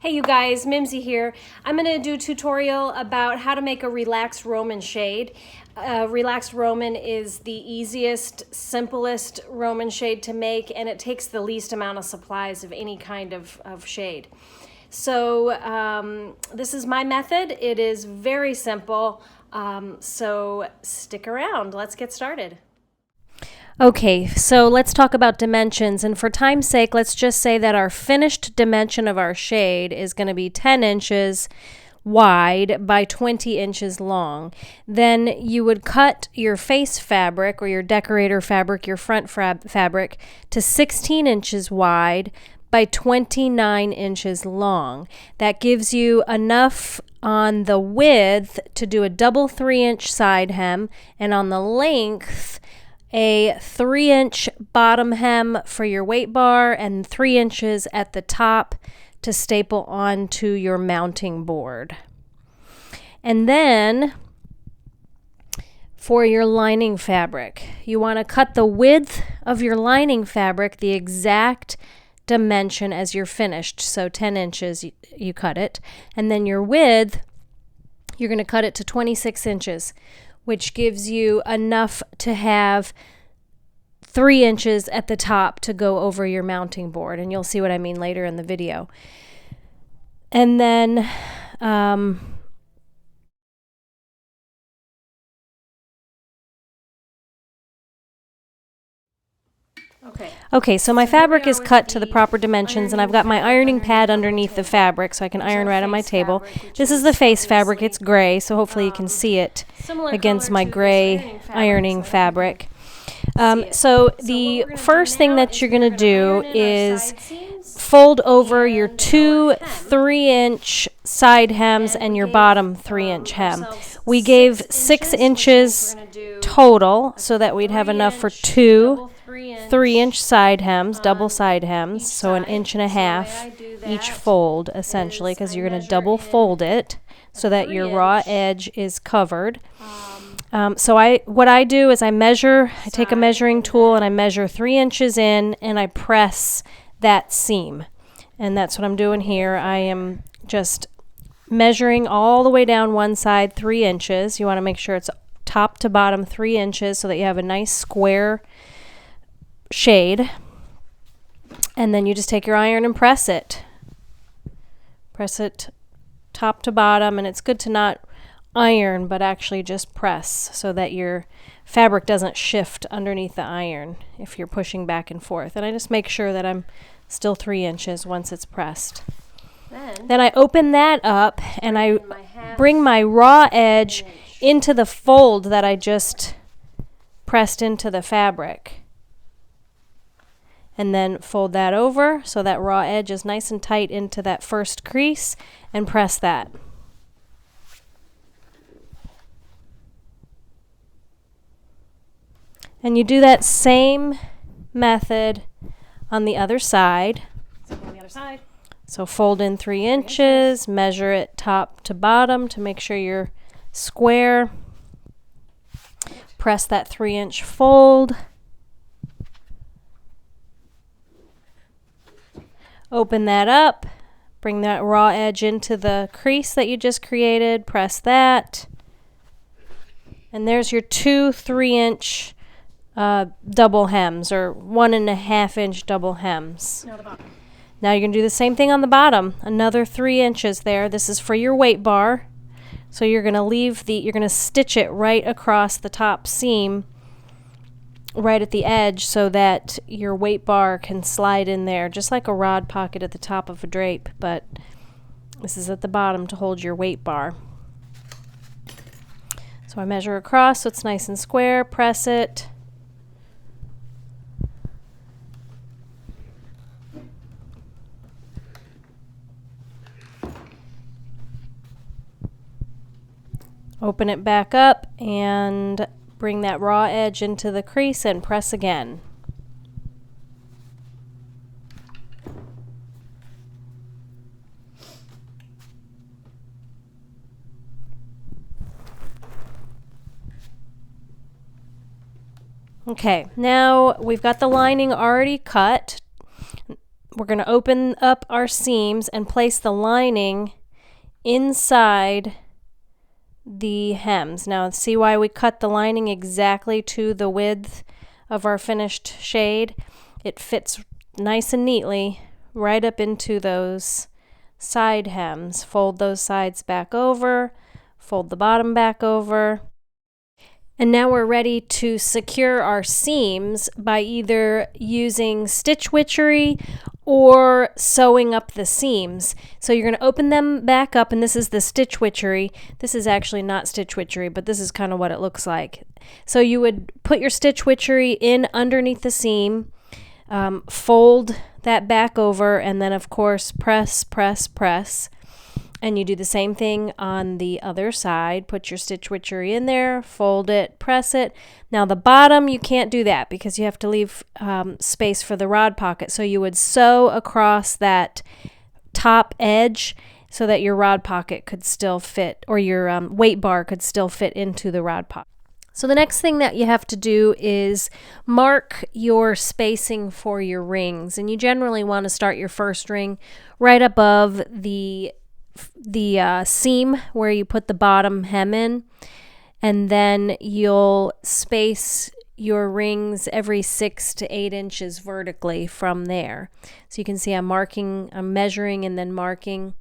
Hey you guys, Mimsy here. I'm going to do a tutorial about how to make a relaxed Roman shade. Relaxed Roman is the easiest, simplest Roman shade to make, and it takes the least amount of supplies of any kind of shade. So this is my method. It is very simple, so stick around. Let's get started. Okay, so let's talk about dimensions, and for time's sake, let's just say that our finished dimension of our shade is going to be 10 inches wide by 20 inches long. Then you would cut your face fabric or your decorator fabric, your front fabric, to 16 inches wide by 29 inches long. That gives you enough on the width to do a double 3-inch side hem, and on the length a 3-inch bottom hem for your weight bar and 3 inches at the top to staple onto your mounting board. And then for your lining fabric, you want to cut the width of your lining fabric the exact dimension as you're finished. So 10 inches you cut it, and then your width you're going to cut it to 26 inches, which gives you enough to have 3 inches at the top to go over your mounting board, and you'll see what I mean later in the video. And then Okay, so my fabric is cut to the proper dimensions, and I've got my ironing pad underneath the fabric so I can iron right on my table. This is the face fabric. It's gray, so hopefully you can see it against my gray ironing fabric. So the first thing that you're going to do is fold over your two 3-inch side hems and your bottom 3-inch hem. We gave 6 inches total so that we'd have enough for two 3-inch side hems, double side hems, so 1.5 inches each fold essentially, because you're going to double fold it so that your raw edge is covered. So what I do is I take a measuring tool and I measure 3 inches in, and I press that seam. And that's what I'm doing here. I am just measuring all the way down one side 3 inches. You want to make sure it's top to bottom 3 inches so that you have a nice square shade. And then you just take your iron and press it. Press it top to bottom, and it's good to not iron but actually just press so that your fabric doesn't shift underneath the iron if you're pushing back and forth. And I just make sure that I'm still 3 inches once it's pressed. Then I open that up and I bring my raw edge into the fold that I just pressed into the fabric, and then fold that over so that raw edge is nice and tight into that first crease, and press that. And you do that same method on the other side. So fold in 3 inches, measure it top to bottom to make sure you're square. Press that 3-inch fold. Open that up. Bring that raw edge into the crease that you just created. Press that. And there's your two 3-inch double hems, or 1.5-inch double hems. Now you're going to do the same thing on the bottom. Another 3 inches there. This is for your weight bar. So you're going to stitch it right across the top seam, right at the edge, so that your weight bar can slide in there, just like a rod pocket at the top of a drape, but this is at the bottom to hold your weight bar. So I measure across so it's nice and square, press it. Open it back up and bring that raw edge into the crease and press again. Okay, now we've got the lining already cut. we're going to open up our seams and place the lining inside the hems. Now see why we cut the lining exactly to the width of our finished shade? It fits nice and neatly right up into those side hems. Fold those sides back over, fold the bottom back over. And now we're ready to secure our seams by either using stitch witchery or sewing up the seams. So you're going to open them back up, and this is the stitch witchery. This is actually not stitch witchery, but this is kind of what it looks like. So you would put your stitch witchery in underneath the seam, fold that back over, and then of course press, press, press. And you do the same thing on the other side. Put your stitch witchery in there, fold it, press it. Now the bottom, you can't do that because you have to leave space for the rod pocket. So you would sew across that top edge so that your rod pocket could still fit, or your weight bar could still fit into the rod pocket. So the next thing that you have to do is mark your spacing for your rings. And you generally want to start your first ring right above the seam where you put the bottom hem in, and then you'll space your rings every 6 to 8 inches vertically from there. So you can see I'm measuring and then marking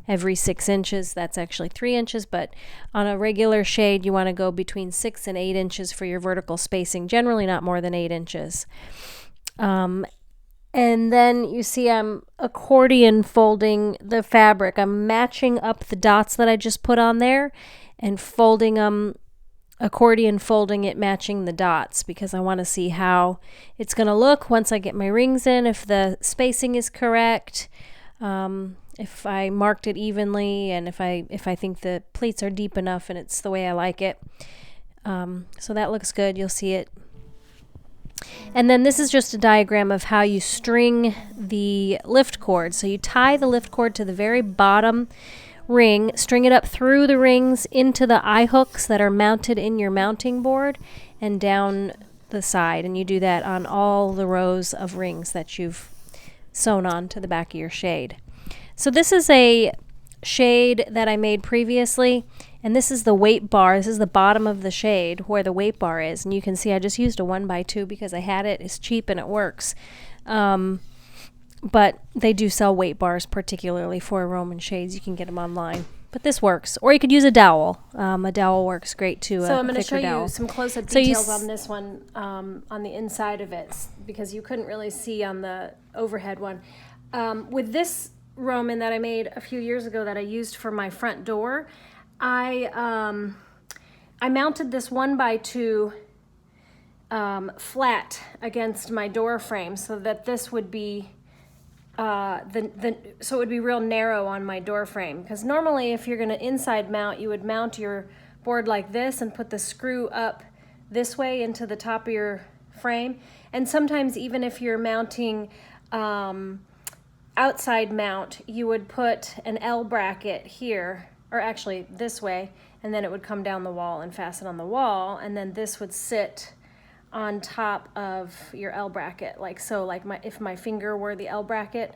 every 6 inches. That's actually 3 inches, but on a regular shade you want to go between 6 and 8 inches for your vertical spacing, generally not more than 8 inches. And then you see I'm accordion folding the fabric. I'm matching up the dots that I just put on there and folding them, accordion folding it, matching the dots, because I want to see how it's going to look once I get my rings in, if the spacing is correct, if I marked it evenly, and if I think the pleats are deep enough and it's the way I like it. So that looks good. You'll see it. And then this is just a diagram of how you string the lift cord. So you tie the lift cord to the very bottom ring, string it up through the rings into the eye hooks that are mounted in your mounting board and down the side. And you do that on all the rows of rings that you've sewn on to the back of your shade. So this is a shade that I made previously, and this is the weight bar. This is the bottom of the shade where the weight bar is, and you can see I just used a 1x2 because I had it. It's cheap and it works, but they do sell weight bars particularly for Roman shades. You can get them online, but this works. Or you could use a dowel. A dowel works great too. So I'm going to show you some close-up details on this one, on the inside of it, because you couldn't really see on the overhead one. With this Roman that I made a few years ago that I used for my front door, I mounted this 1x2 flat against my door frame so that this would be so it would be real narrow on my door frame. Because normally if you're going to inside mount, you would mount your board like this and put the screw up this way into the top of your frame. And sometimes even if you're mounting outside mount, you would put an L bracket here, or actually this way, and then it would come down the wall and fasten on the wall, and then this would sit on top of your L bracket, like so. Like if my finger were the L bracket,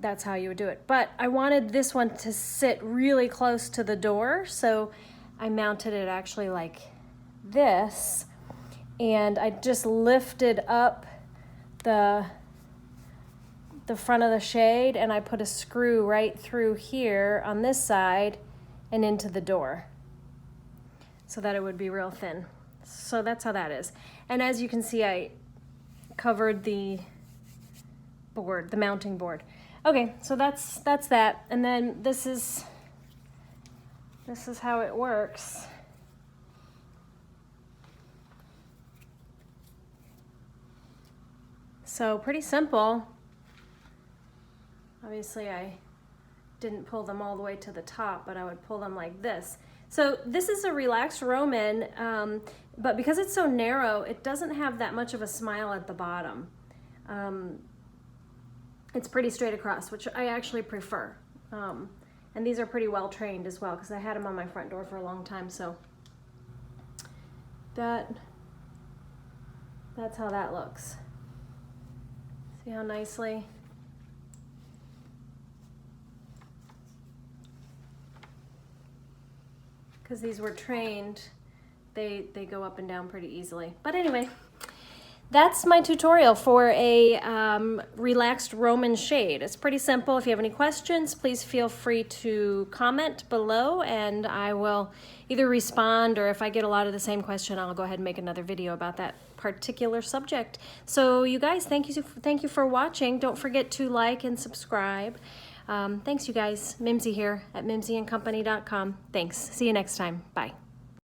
that's how you would do it. But I wanted this one to sit really close to the door, so I mounted it actually like this, and I just lifted up the front of the shade, and I put a screw right through here on this side and into the door so that it would be real thin. So that's how that is. And as you can see, I covered the board, the mounting board. Okay, so that's that. And then this is how it works. So pretty simple. Obviously I didn't pull them all the way to the top, but I would pull them like this. So this is a relaxed Roman, but because it's so narrow, it doesn't have that much of a smile at the bottom. It's pretty straight across, which I actually prefer. And these are pretty well trained as well, because I had them on my front door for a long time. So that's how that looks. See how nicely because these were trained, they go up and down pretty easily. But anyway, that's my tutorial for a relaxed Roman shade. It's pretty simple. If you have any questions, please feel free to comment below and I will either respond, or if I get a lot of the same question, I'll go ahead and make another video about that particular subject. So you guys, thank you for watching. Don't forget to like and subscribe. Thanks you guys. Mimsy here at mimsyandcompany.com. Thanks. See you next time. Bye.